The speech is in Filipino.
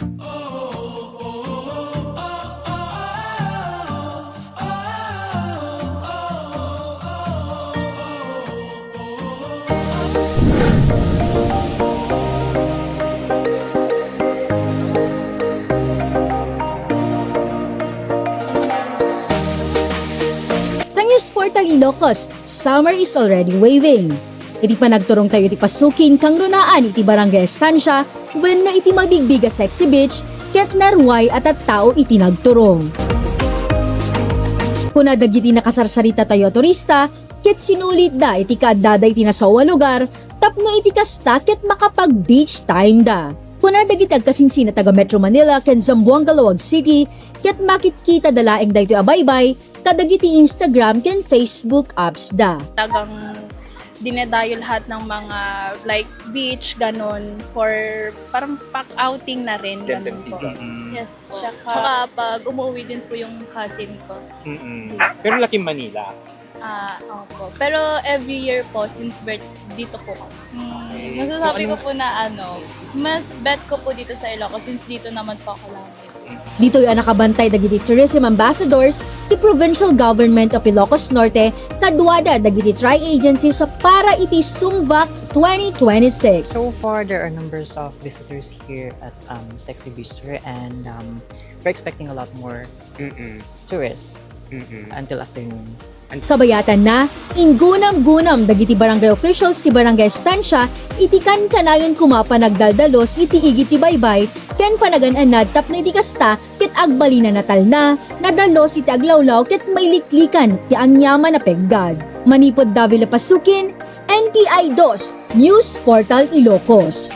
News Portal Ilocos, summer is already waving. Iti pa nagturong tayo iti Pasuquin kang runaan iti barangay estansya wenno iti mabigbiga Seksi Beach ket narway at tao iti nagturong. Kuna dagiti nakasarsarita tayo turista ket sinulit da iti kaadada iti nasawa lugar tapno iti kasta ket makapag beach time da. Kuna dagiti agkasinsina taga Metro Manila ken Zamboanga Laoag City ket makitkita dalaeng daytoy abaybay kadagiti Instagram ken Facebook apps da. Tagang dinadayo lahat ng mga like beach, ganon, for parang pack-outing na rin. Ganun po. Yes po. Tsaka pag umuwi din po yung cousin ko. Pero laking Manila. Opo. Pero every year po, since birth, dito po kami. Masasabi ko po na mas bet ko po dito sa Ilocos since dito naman po ako lang. Dito'y nakabantay dagiti tourism ambassadors ti Provincial Government of Ilocos Norte kadwada dagiti tri-agencies para iti Sumvac 2026. So far, there are numbers of visitors here at Seksi Beach, sir, and we're expecting a lot more tourists until afternoon. Kabayatan na, ingunam-gunam dagiti barangay officials ti barangay estansya iti kan-kanayon kumapa nagdaldalos iti igiti baybay ken panagan-anad tapno iti kasta ket agbalina natal na nadalos iti aglawlaw ket mailiklikan ti anyaman na peggad. Manipod Davila Pasuquin, NPI 2 News Portal Ilocos.